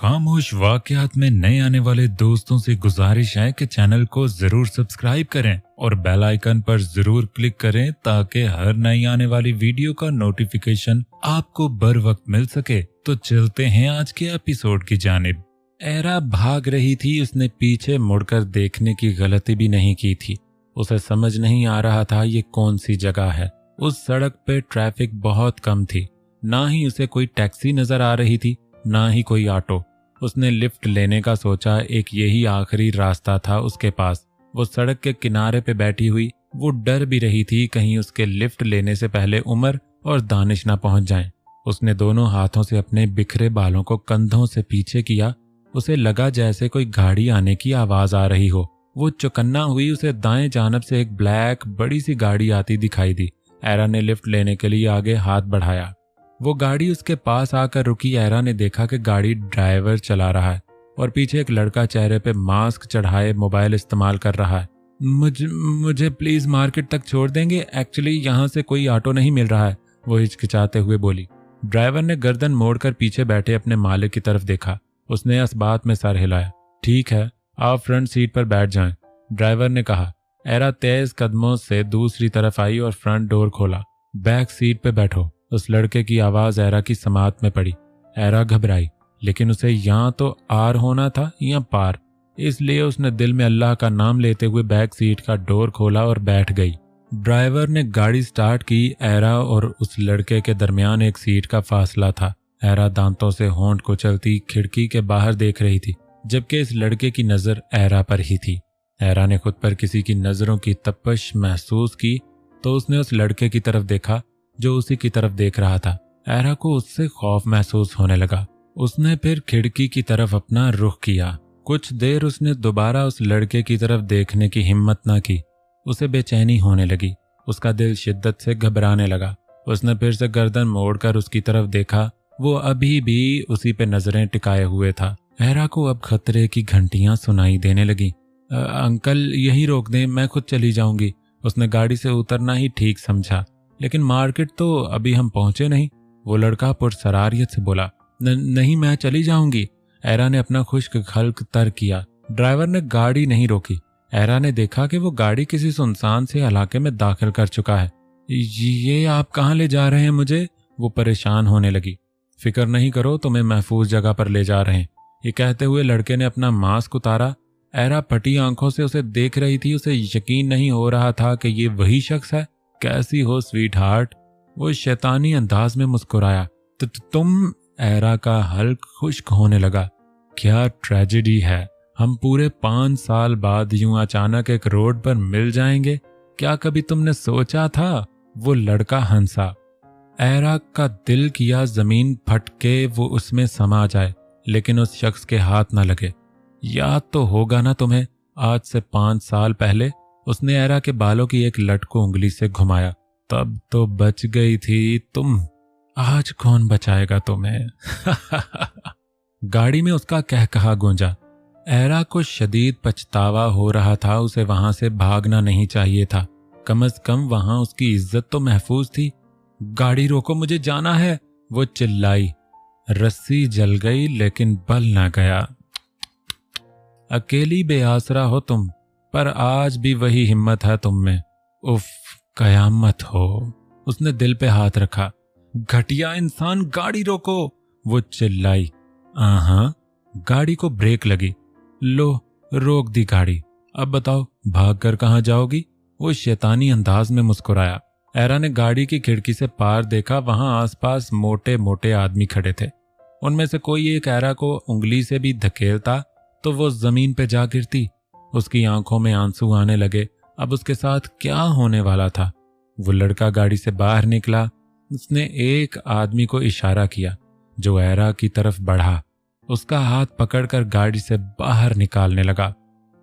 खामोश वाकयात में नए आने वाले दोस्तों से गुजारिश है कि चैनल को जरूर सब्सक्राइब करें और बेल आइकन पर जरूर क्लिक करें ताकि हर नई आने वाली वीडियो का नोटिफिकेशन आपको बर वक्त मिल सके। तो चलते हैं आज के एपिसोड की जानिब। एरा भाग रही थी, उसने पीछे मुड़कर देखने की गलती भी नहीं की थी। उसे समझ नहीं आ रहा था ये कौन सी जगह है। उस सड़क पे ट्रैफिक बहुत कम थी, ना ही उसे कोई टैक्सी नजर आ रही थी ना ही कोई ऑटो। उसने लिफ्ट लेने का सोचा, एक यही आखिरी रास्ता था उसके पास। वो सड़क के किनारे पे बैठी हुई, वो डर भी रही थी कहीं उसके लिफ्ट लेने से पहले उमर और दानिश ना पहुंच जाएं। उसने दोनों हाथों से अपने बिखरे बालों को कंधों से पीछे किया। उसे लगा जैसे कोई गाड़ी आने की आवाज आ रही हो। वो चौकन्ना हुई, उसे दाएं जानब से एक ब्लैक बड़ी सी गाड़ी आती दिखाई दी। एरा ने लिफ्ट लेने के लिए आगे हाथ बढ़ाया। वो गाड़ी उसके पास आकर रुकी। एरा ने देखा कि गाड़ी ड्राइवर चला रहा है और पीछे एक लड़का चेहरे पे मास्क चढ़ाए मोबाइल इस्तेमाल कर रहा है। मुझे प्लीज मार्केट तक छोड़ देंगे, एक्चुअली यहाँ से कोई ऑटो नहीं मिल रहा है, वो हिचकिचाते हुए बोली। ड्राइवर ने गर्दन मोड़कर पीछे बैठे अपने मालिक की तरफ देखा। उसने इस बात में सर हिलाया। ठीक है, आप फ्रंट सीट पर बैठ जाएं, ड्राइवर ने कहा। एरा तेज कदमों से दूसरी तरफ आई और फ्रंट डोर खोला। बैक सीट पे बैठो, उस लड़के की आवाज एरा की समात में पड़ी। एरा घबराई, लेकिन उसे यहाँ तो आर होना था या पार, इसलिए उसने दिल में अल्लाह का नाम लेते हुए बैक सीट का डोर खोला और बैठ गई। ड्राइवर ने गाड़ी स्टार्ट की। एरा और उस लड़के के दरमियान एक सीट का फासला था। एरा दांतों से होंठ कुचलती खिड़की के बाहर देख रही थी, जबकि इस लड़के की नजर एरा पर ही थी। एरा ने खुद पर किसी की नजरों की तपश महसूस की तो उसने उस लड़के की तरफ देखा जो उसी की तरफ देख रहा था। एरा को उससे खौफ महसूस होने लगा। उसने फिर खिड़की की तरफ अपना रुख किया। कुछ देर उसने दोबारा उस लड़के की तरफ देखने की हिम्मत न की। उसे बेचैनी होने लगी, उसका दिल शिद्दत से घबराने लगा। उसने फिर से गर्दन मोड़कर उसकी तरफ देखा। वो अभी भी उसी पे नजरें टिकाए हुए था। एरा को अब खतरे की घंटियां सुनाई देने लगी। अंकल यही रोक दें, मैं खुद चली जाऊंगी। उसने गाड़ी से उतरना ही ठीक समझा, लेकिन मार्केट तो अभी हम पहुंचे नहीं, वो लड़का पुरसरारियत से बोला। नहीं, मैं चली जाऊंगी। एरा ने अपना खुश्क खल्क तर किया। ड्राइवर ने गाड़ी नहीं रोकी। एरा ने देखा कि वो गाड़ी किसी सुनसान से इलाके में दाखिल कर चुका है। ये आप कहाँ ले जा रहे हैं मुझे? वो परेशान होने लगी। फिक्र नहीं करो, तुम्हें महफूज जगह पर ले जा रहे हैं, ये कहते हुए लड़के ने अपना मास्क उतारा। एरा फटी आंखों से उसे देख रही थी। उसे यकीन नहीं हो रहा था कि ये वही शख्स है। कैसी हो स्वीट हार्ट? वो शैतानी अंदाज में मुस्कुराया। तुम? एरा का हल्क खुश्क होने लगा। क्या ट्रेजेडी है, हम पूरे 5 साल बाद यूं अचानक एक रोड पर मिल जाएंगे। क्या कभी तुमने सोचा था? वो लड़का हंसा। एरा का दिल किया जमीन फटके वो उसमें समा जाए, लेकिन उस शख्स के हाथ न लगे। याद तो होगा ना तुम्हें, आज से 5 साल पहले? उसने एरा के बालों की एक लट को उंगली से घुमाया। तब तो बच गई थी तुम, आज कौन बचाएगा तुम्हें? गाड़ी में उसका कहकहा गूंजा। एरा को शदीद पछतावा हो रहा था। उसे वहां से भागना नहीं चाहिए था, कम से कम वहां उसकी इज्जत तो महफूज थी। गाड़ी रोको, मुझे जाना है, वो चिल्लाई। रस्सी जल गई लेकिन बल ना गया। अकेली बेआसरा हो तुम, पर आज भी वही हिम्मत है तुम में। उफ, कयामत हो। उसने दिल पे हाथ रखा। घटिया इंसान, गाड़ी रोको, वो चिल्लाई। गाड़ी को ब्रेक लगी। लो, रोक दी गाड़ी। अब बताओ भागकर कहाँ जाओगी? वो शैतानी अंदाज में मुस्कुराया। एरा ने गाड़ी की खिड़की से पार देखा। वहां आसपास मोटे मोटे आदमी खड़े थे। उनमें से कोई एक एरा को उंगली से भी धकेलता तो वो जमीन पे जा गिरती। उसकी आंखों में आंसू आने लगे। अब उसके साथ क्या होने वाला था? वो लड़का गाड़ी से बाहर निकला। उसने एक आदमी को इशारा किया जो एरा की तरफ बढ़ा। उसका हाथ पकड़कर गाड़ी से बाहर निकालने लगा।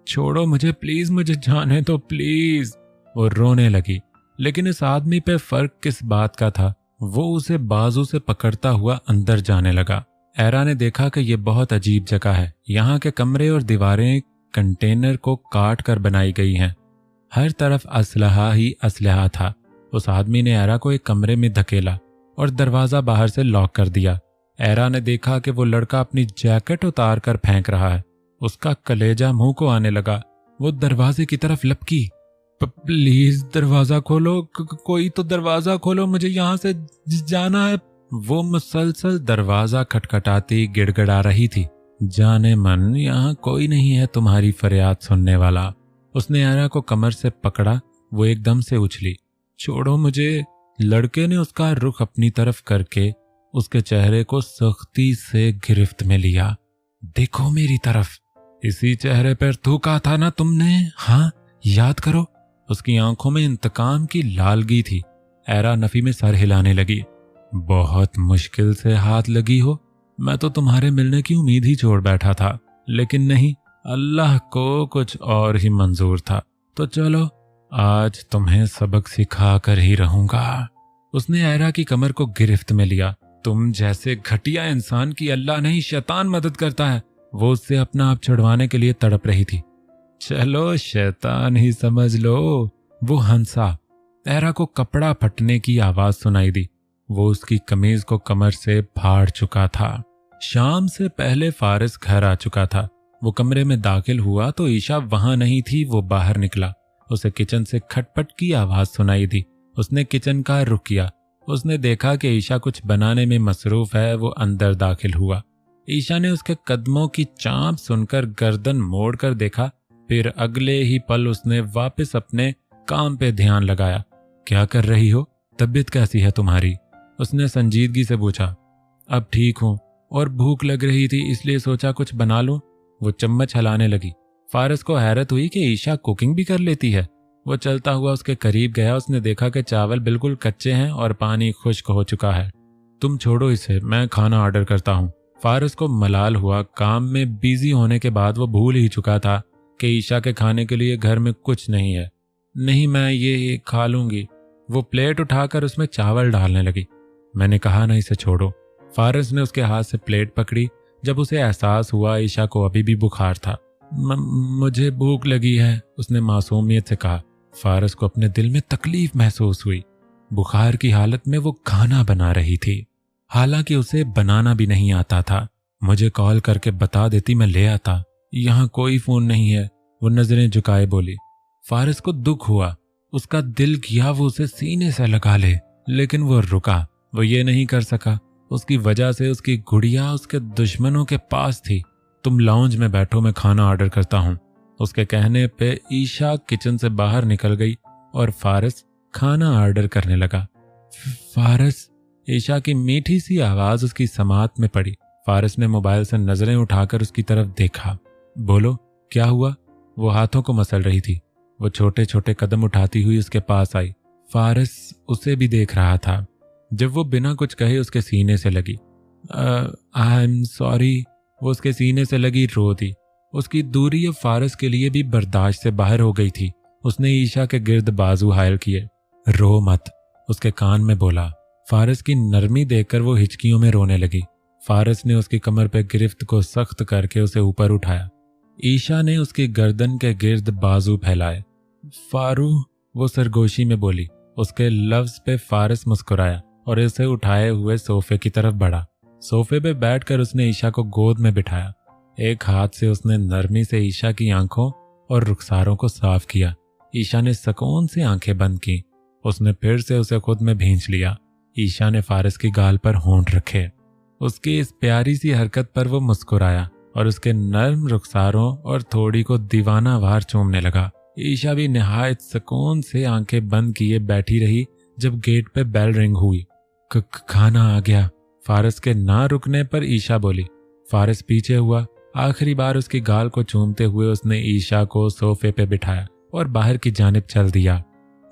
छोड़ो मुझे प्लीज, मुझे जाने दो प्लीज। वो रोने लगी, लेकिन इस आदमी पे फर्क किस बात का था? वो उसे बाजू से पकड़ता हुआ अंदर जाने लगा। एरा ने देखा कि यह बहुत अजीब जगह है। यहाँ के कमरे और दीवारें कंटेनर को काट कर बनाई गई हैं। हर तरफ असलहा ही असलहा था। उस आदमी ने एरा को एक कमरे में धकेला और दरवाजा बाहर से लॉक कर दिया। एरा ने देखा कि वो लड़का अपनी जैकेट उतार कर फेंक रहा है। उसका कलेजा मुंह को आने लगा। वो दरवाजे की तरफ लपकी। प्लीज दरवाजा खोलो, कोई तो दरवाजा खोलो, मुझे यहाँ से जाना है। वो मुसलसल दरवाजा खटखटाती गिड़गिड़ा रही थी। जाने मन, यहाँ कोई नहीं है तुम्हारी फरियाद सुनने वाला। उसने एरा को कमर से पकड़ा। वो एकदम से उछली। छोड़ो मुझे। लड़के ने उसका रुख अपनी तरफ करके उसके चेहरे को सख्ती से गिरफ्त में लिया। देखो मेरी तरफ। इसी चेहरे पर थूका था ना तुमने? हाँ, याद करो। उसकी आंखों में इंतकाम की लालगी थी। एरा नफी में सर हिलाने लगी। बहुत मुश्किल से हाथ लगी हो। मैं तो तुम्हारे मिलने की उम्मीद ही छोड़ बैठा था, लेकिन नहीं, अल्लाह को कुछ और ही मंजूर था। तो चलो, आज तुम्हें सबक सिखा कर ही रहूंगा। उसने एरा की कमर को गिरफ्त में लिया। तुम जैसे घटिया इंसान की अल्लाह नहीं, शैतान मदद करता है। वो उससे अपना आप छुड़वाने के लिए तड़प रही थी। चलो शैतान ही समझ लो। वो हंसा। एरा को कपड़ा फटने की आवाज सुनाई दी। वो उसकी कमीज को कमर से फाड़ चुका था। शाम से पहले फारिस घर आ चुका था। वो कमरे में दाखिल हुआ तो ईशा वहां नहीं थी। वो बाहर निकला। उसे किचन से खटपट की आवाज सुनाई दी। उसने किचन का रुख किया। उसने देखा कि ईशा कुछ बनाने में मसरूफ है। वो अंदर दाखिल हुआ। ईशा ने उसके कदमों की चांप सुनकर गर्दन मोड़कर देखा। फिर अगले ही पल उसने वापस अपने काम पे ध्यान लगाया। क्या कर रही हो? तबीयत कैसी है तुम्हारी? उसने संजीदगी से पूछा। अब ठीक हूं, और भूख लग रही थी इसलिए सोचा कुछ बना लूं। वो चम्मच हिलाने लगी। फारिस को हैरत हुई कि ईशा कुकिंग भी कर लेती है। वो चलता हुआ उसके करीब गया। उसने देखा कि चावल बिल्कुल कच्चे हैं और पानी खुश्क हो चुका है। तुम छोड़ो इसे, मैं खाना ऑर्डर करता हूँ। फारिस को मलाल हुआ। काम में बिजी होने के बाद वो भूल ही चुका था कि ईशा के खाने के लिए घर में कुछ नहीं है। नहीं, मैं ये खा लूंगी। वो प्लेट उठाकर उसमें चावल डालने लगी। मैंने कहा ना, इसे छोड़ो। फारिस ने उसके हाथ से प्लेट पकड़ी। जब उसे एहसास हुआ ईशा को अभी भी बुखार था। मुझे भूख लगी है, उसने मासूमियत से कहा। फारिस को अपने दिल में तकलीफ महसूस हुई। बुखार की हालत में वो खाना बना रही थी, हालांकि उसे बनाना भी नहीं आता था। मुझे कॉल करके बता देती, मैं ले आता। यहाँ कोई फोन नहीं है, वो नजरें झुकाए बोली। फारिस को दुख हुआ। उसका दिल किया वो उसे सीने से लगा ले, लेकिन वो रुका। वो ये नहीं कर सका। उसकी वजह से उसकी गुड़िया उसके दुश्मनों के पास थी। तुम लाउंज में बैठो, मैं खाना ऑर्डर करता हूँ। उसके कहने पे ईशा किचन से बाहर निकल गई और फारिस खाना ऑर्डर करने लगा। फारिस, ईशा की मीठी सी आवाज उसकी समात में पड़ी। फारिस ने मोबाइल से नजरें उठाकर उसकी तरफ देखा। बोलो, क्या हुआ? वो हाथों को मसल रही थी। वो छोटे छोटे कदम उठाती हुई उसके पास आई। फारिस उसे भी देख रहा था। जब वो बिना कुछ कहे उसके सीने से लगी। I am sorry. वो उसके सीने से लगी रो दी। उसकी दूरी अब फारिस के लिए भी बर्दाश्त से बाहर हो गई थी। उसने ईशा के गिर्द बाजू हायल किए। रो मत, उसके कान में बोला। फारिस की नरमी देखकर वो हिचकियों में रोने लगी। फारिस ने उसकी कमर पे गिरफ्त को सख्त करके उसे ऊपर उठाया। ईशा ने उसकी गर्दन के गिर्द बाजू फैलाए। फारू, वो सरगोशी में बोली। उसके लफ्ज पे फारिस मुस्कुराया और उसे उठाए हुए सोफे की तरफ बढ़ा। सोफे पे बैठकर उसने ईशा को गोद में बिठाया। एक हाथ से उसने नरमी से ईशा की आंखों और रुखसारों को साफ किया। ईशा ने सुकून से आंखें बंद की। उसने फिर से उसे खुद में भींच लिया। ईशा ने फारिस की गाल पर होंठ रखे। उसकी इस प्यारी सी हरकत पर वो मुस्कुराया और उसके नर्म रुखसारों और थोड़ी को दीवाना वार चूमने लगा। ईशा भी निहायत सुकून से आंखें बंद किए बैठी रही जब गेट पे बेल रिंग हुई। खाना आ गया। फारिस के ना रुकने पर ईशा बोली। फारिस पीछे हुआ। आखिरी बार उसकी गाल को चूमते हुए उसने ईशा को सोफे पे बिठाया और बाहर की जानिब चल दिया।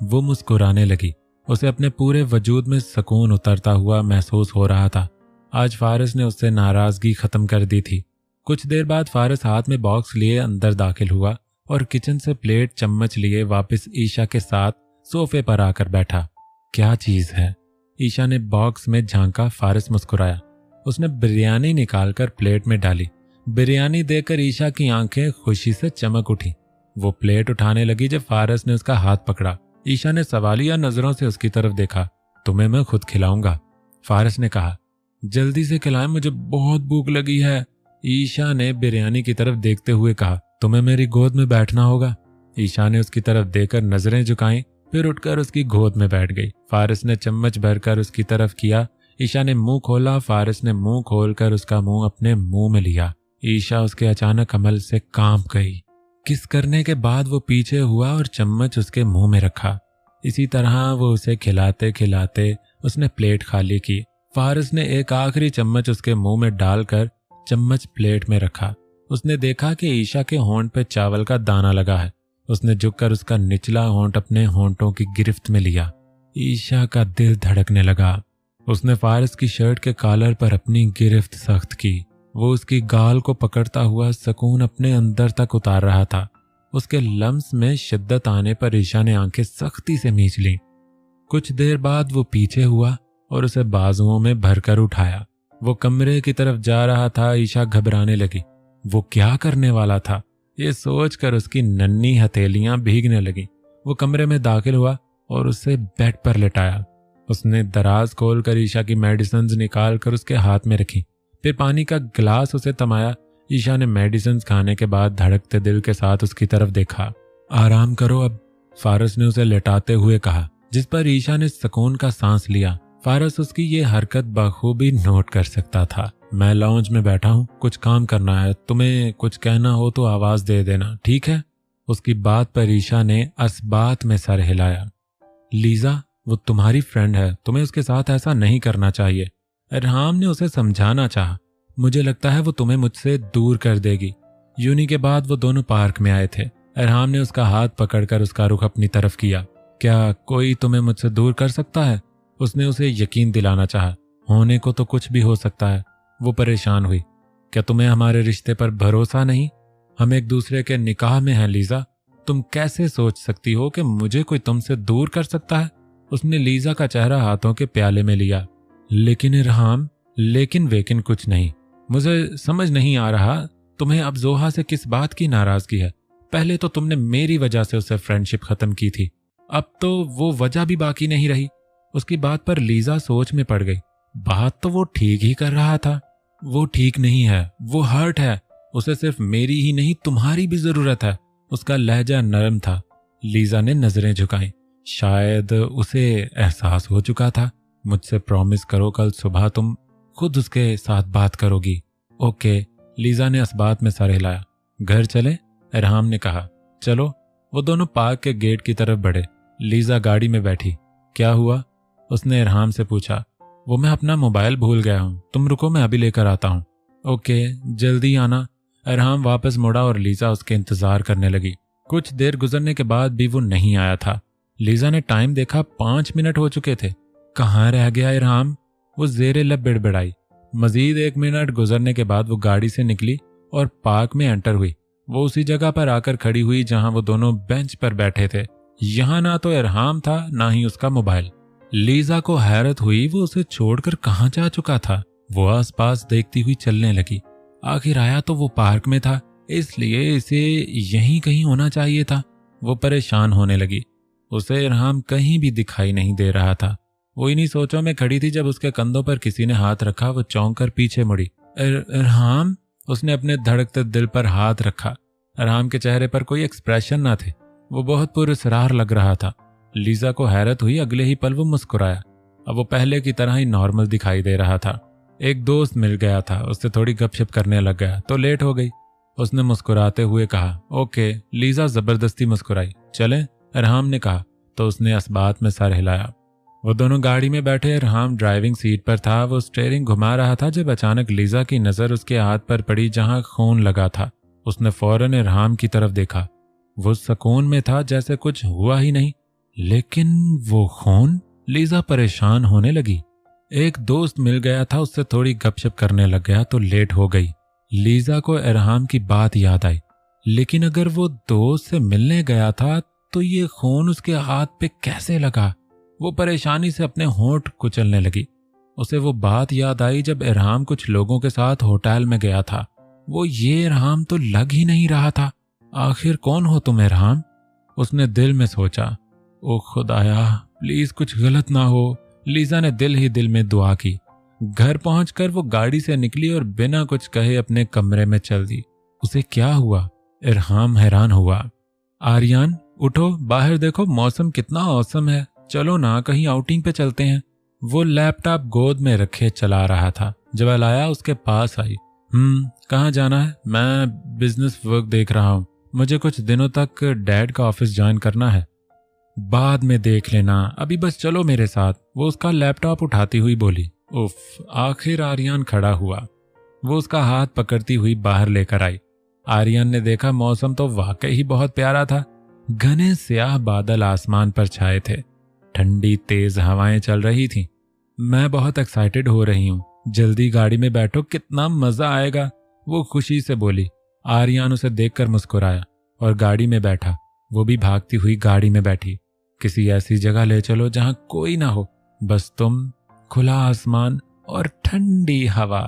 वो मुस्कुराने लगी। उसे अपने पूरे वजूद में सुकून उतरता हुआ महसूस हो रहा था। आज फारिस ने उससे नाराजगी खत्म कर दी थी। कुछ देर बाद फारिस हाथ में बॉक्स लिए अंदर दाखिल हुआ और किचन से प्लेट चम्मच लिए वापस ईशा के साथ सोफे पर आकर बैठा। क्या चीज है? ईशा ने बॉक्स में झांका। फारिस मुस्कुराया। उसने बिरयानी निकालकर प्लेट में डाली। बिरयानी देखकर ईशा की आंखें खुशी से चमक उठी। वो प्लेट उठाने लगी जब फारिस ने उसका हाथ पकड़ा। ईशा ने सवालिया नजरों से उसकी तरफ देखा। तुम्हें मैं खुद खिलाऊंगा, फारिस ने कहा। जल्दी से खिलाएं, मुझे बहुत भूख लगी है। ईशा ने बिरयानी की तरफ देखते हुए कहा। तुम्हें मेरी गोद में बैठना होगा। ईशा ने उसकी तरफ देखकर नजरें झुकाईं, फिर उठकर उसकी गोद में बैठ गई। फारिस ने चम्मच भरकर उसकी तरफ किया। ईशा ने मुंह खोला। फारिस ने मुंह खोलकर उसका मुंह अपने मुंह में लिया। ईशा उसके अचानक अमल से कांप गई। किस करने के बाद वो पीछे हुआ और चम्मच उसके मुंह में रखा। इसी तरह वो उसे खिलाते खिलाते उसने प्लेट खाली की। फारिस ने एक आखिरी चम्मच उसके मुंह में डालकर चम्मच प्लेट में रखा। उसने देखा कि ईशा के होंठ पे चावल का दाना लगा है। उसने झुककर उसका निचला होंठ अपने होंठों की गिरफ्त में लिया। ईशा का दिल धड़कने लगा। उसने फारिस की शर्ट के कॉलर पर अपनी गिरफ्त सख्त की। वो उसकी गाल को पकड़ता हुआ सुकून अपने अंदर तक उतार रहा था। उसके लम्स में शिद्दत आने पर ईशा ने आंखें सख्ती से मींच लीं। कुछ देर बाद वो पीछे हुआ और उसे बाजुओं में भरकर उठाया। वो कमरे की तरफ जा रहा था। ईशा घबराने लगी। वो क्या करने वाला था, ये सोचकर उसकी नन्ही हथेलियां भीगने लगी। वो कमरे में दाखिल हुआ और उसे बेड पर लेटाया। उसने दराज खोलकर ईशा की मेडिसिन निकाल कर उसके हाथ में रखी। फिर पानी का गिलास उसे थमाया। ईशा ने मेडिसिन खाने के बाद धड़कते दिल के साथ उसकी तरफ देखा। आराम करो अब, फारिस ने उसे लेटाते हुए कहा, जिस पर ईशा ने सुकून का सांस लिया। फारिस उसकी ये हरकत बखूबी नोट कर सकता था। मैं लाउंज में बैठा हूँ, कुछ काम करना है, तुम्हें कुछ कहना हो तो आवाज दे देना, ठीक है? उसकी बात पर ईशा ने असबात में सर हिलाया। लीजा, वो तुम्हारी फ्रेंड है, तुम्हें उसके साथ ऐसा नहीं करना चाहिए। इरहाम ने उसे समझाना चाहा। मुझे लगता है वो तुम्हें मुझसे दूर कर देगी। यूनी के बाद वो दोनों पार्क में आए थे। इरहाम ने उसका हाथ पकड़कर उसका रुख अपनी तरफ किया। क्या कोई तुम्हें मुझसे दूर कर सकता है? उसने उसे यकीन दिलाना चाहा। होने को तो कुछ भी हो सकता है। वो परेशान हुई। क्या तुम्हें हमारे रिश्ते पर भरोसा नहीं? हम एक दूसरे के निकाह में हैं लीजा। तुम कैसे सोच सकती हो कि मुझे कोई तुमसे दूर कर सकता है? उसने लीजा का चेहरा हाथों के प्याले में लिया। लेकिन इरहाम, लेकिन वेकिन कुछ नहीं। मुझे समझ नहीं आ रहा तुम्हें अब जोहा से किस बात की नाराजगी है। पहले तो तुमने मेरी वजह से उससे फ्रेंडशिप खत्म की थी, अब तो वो वजह भी बाकी नहीं रही। उसकी बात पर लीजा सोच में पड़ गई। बात तो वो ठीक ही कर रहा था। वो ठीक नहीं है, वो हर्ट है। उसे सिर्फ मेरी ही नहीं तुम्हारी भी जरूरत है। उसका लहजा नरम था। लीजा ने नजरें झुकाई। शायद उसे एहसास हो चुका था। मुझसे प्रॉमिस करो कल सुबह तुम खुद उसके साथ बात करोगी। ओके, लीजा ने इस बात में सर हिलाया। घर चले? इरहाम ने कहा। चलो। वो दोनों पार्क के गेट की तरफ बढ़े। लीजा गाड़ी में बैठी। क्या हुआ? उसने इरहाम से पूछा। वो मैं अपना मोबाइल भूल गया हूँ, तुम रुको मैं अभी लेकर आता हूँ। ओके, जल्दी आना। इरहाम वापस मुड़ा और लीजा उसके इंतजार करने लगी। कुछ देर गुजरने के बाद भी वो नहीं आया था। लीजा ने टाइम देखा, 5 मिनट हो चुके थे। कहाँ रह गया इरहाम? वो जेरे लब बिड़बिड़ाई। मजीद 1 मिनट गुजरने के बाद वो गाड़ी से निकली और पार्क में एंटर हुई। वो उसी जगह पर आकर खड़ी हुई जहां वो दोनों बेंच पर बैठे थे। यहाँ ना तो इरहाम था, ना ही उसका मोबाइल। लीजा को हैरत हुई, वो उसे छोड़कर कहाँ जा चुका था। वो आसपास देखती हुई चलने लगी। आखिर आया तो वो पार्क में था, इसलिए इसे यहीं कहीं होना चाहिए था। वो परेशान होने लगी। उसे इरहाम कहीं भी दिखाई नहीं दे रहा था। वो इन्हीं सोचों में खड़ी थी जब उसके कंधों पर किसी ने हाथ रखा। वो चौंक कर पीछे मुड़ी। इरहाम? उसने अपने धड़कते दिल पर हाथ रखा। इरहाम के चेहरे पर कोई एक्सप्रेशन ना थे। वो बहुत पुरस्कार लग रहा था। लीजा को हैरत हुई। अगले ही पल वो मुस्कुराया। अब वो पहले की तरह ही नॉर्मल दिखाई दे रहा था। एक दोस्त मिल गया था, उससे थोड़ी गपशप करने लग गया तो लेट हो गई। उसने मुस्कुराते हुए कहा। ओके। लीजा जबरदस्ती मुस्कुराई। चले? इरहाम ने कहा तो उसने इस बात में सर हिलाया। वो दोनों गाड़ी में बैठे। इरहाम ड्राइविंग सीट पर था। वो स्टीयरिंग घुमा रहा था जब अचानक लीजा की नजर उसके हाथ पर पड़ी जहां खून लगा था। उसने फौरन इरहाम की तरफ देखा। वो सुकून में था, जैसे कुछ हुआ ही नहीं। लेकिन वो खून? लीजा परेशान होने लगी। एक दोस्त मिल गया था, उससे थोड़ी गपशप करने लग गया तो लेट हो गई। लीजा को इरहाम की बात याद आई। लेकिन अगर वो दोस्त से मिलने गया था तो ये खून उसके हाथ पे कैसे लगा? वो परेशानी से अपने होंठ कुचलने लगी। उसे वो बात याद आई जब इरहाम कुछ लोगों के साथ होटल में गया था। वो ये इरहाम तो लग ही नहीं रहा था। आखिर कौन हो तुम इरहाम? उसने दिल में सोचा। ओ खुदाया, प्लीज कुछ गलत ना हो। लीजा ने दिल ही दिल में दुआ की। घर पहुंचकर वो गाड़ी से निकली और बिना कुछ कहे अपने कमरे में चल दी। उसे क्या हुआ? इरहाम हैरान हुआ। आर्यन उठो, बाहर देखो मौसम कितना औसम है, चलो ना कहीं आउटिंग पे चलते हैं। वो लैपटॉप गोद में रखे चला रहा था जब अलाया उसके पास आई। कहाँ जाना है? मैं बिजनेस वर्क देख रहा हूँ, मुझे कुछ दिनों तक डैड का ऑफिस ज्वाइन करना है। बाद में देख लेना, अभी बस चलो मेरे साथ, वो उसका लैपटॉप उठाती हुई बोली। उफ, आखिर आर्यन खड़ा हुआ। वो उसका हाथ पकड़ती हुई बाहर लेकर आई। आर्यन ने देखा मौसम तो वाकई ही बहुत प्यारा था। घने स्याह बादल आसमान पर छाए थे, ठंडी तेज हवाएं चल रही थीं। मैं बहुत एक्साइटेड हो रही हूँ, जल्दी गाड़ी में बैठो, कितना मजा आएगा, वो खुशी से बोली। आर्यन उसे देखकर मुस्कुराया और गाड़ी में बैठा। वो भी भागती हुई गाड़ी में बैठी। किसी ऐसी जगह ले चलो जहां कोई ना हो, बस तुम, खुला आसमान और ठंडी हवा।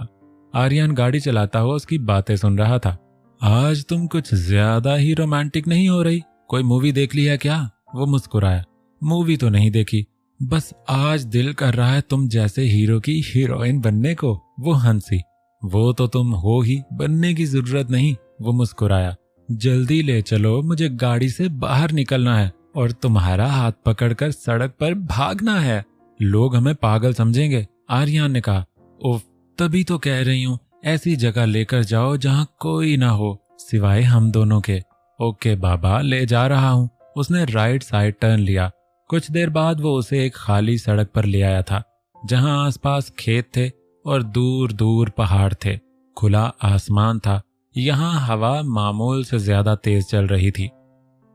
आर्यन गाड़ी चलाता हुआ उसकी बातें सुन रहा था। आज तुम कुछ ज्यादा ही रोमांटिक नहीं हो रही, कोई मूवी देख ली है क्या? वो मुस्कुराया। मूवी तो नहीं देखी, बस आज दिल कर रहा है तुम जैसे हीरो की हीरोइन बनने को। वो हंसी। वो तो तुम हो ही, बनने की जरूरत नहीं। वो मुस्कुराया। जल्दी ले चलो, मुझे गाड़ी से बाहर निकलना है और तुम्हारा हाथ पकड़कर सड़क पर भागना है, लोग हमें पागल समझेंगे। आर्यन ने कहा। उफ, तभी तो कह रही हूँ, ऐसी जगह लेकर जाओ जहाँ कोई ना हो सिवाय हम दोनों के। ओके बाबा, ले जा रहा हूँ। उसने राइट साइड टर्न लिया। कुछ देर बाद वो उसे एक खाली सड़क पर ले आया था जहां आसपास खेत थे और दूर दूर पहाड़ थे। खुला आसमान था, यहाँ हवा मामूल से ज्यादा तेज चल रही थी।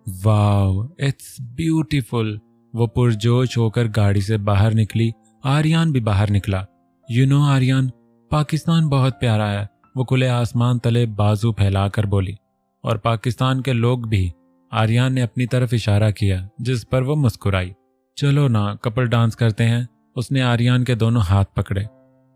वाव, इट्स ब्यूटीफुल। वो पुरजोश होकर गाड़ी से बाहर निकली। आर्यन भी बाहर निकला। आर्यन, पाकिस्तान बहुत प्यारा है, वो खुले आसमान तले बाजू फैलाकर बोली। और पाकिस्तान के लोग भी। आर्यन ने अपनी तरफ इशारा किया जिस पर वो मुस्कुराई। चलो ना, कपल डांस करते हैं। उसने आर्यन के दोनों हाथ पकड़े।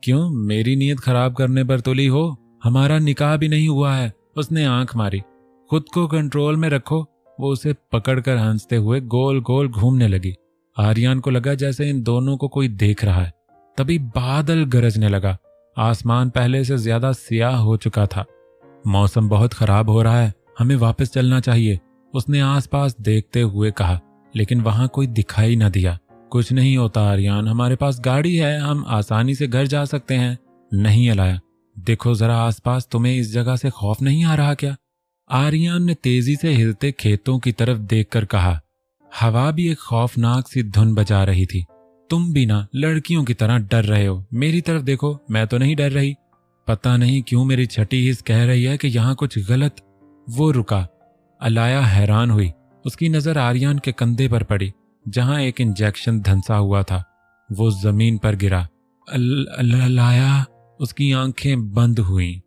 क्यों, मेरी नीयत खराब करने पर तुली हो? हमारा निकाह भी नहीं हुआ है। उसने आंख मारी। खुद को कंट्रोल में रखो। वो उसे पकड़कर हंसते हुए गोल गोल घूमने लगी। आर्यन को लगा जैसे इन दोनों को कोई देख रहा है। तभी बादल गरजने लगा। आसमान पहले से ज्यादा सियाह हो चुका था। मौसम बहुत खराब हो रहा है, हमें वापस चलना चाहिए, उसने आसपास देखते हुए कहा। लेकिन वहां कोई दिखाई न दिया। कुछ नहीं होता आर्यन, हमारे पास गाड़ी है, हम आसानी से घर जा सकते हैं। नहीं अलाया, देखो जरा आसपास, तुम्हें इस जगह से खौफ नहीं आ रहा क्या? आर्यन ने तेजी से हिलते खेतों की तरफ देखकर कहा। हवा भी एक खौफनाक सी धुन बजा रही थी। तुम भी ना लड़कियों की तरह डर रहे हो, मेरी तरफ देखो, मैं तो नहीं डर रही। पता नहीं क्यों मेरी छठी हिस्स कह रही है कि यहाँ कुछ गलत। वो रुका। अलाया हैरान हुई। उसकी नजर आर्यन के कंधे पर पड़ी जहां एक इंजेक्शन धंसा हुआ था। वो जमीन पर गिरा। अलाया, उसकी आंखें बंद हुईं।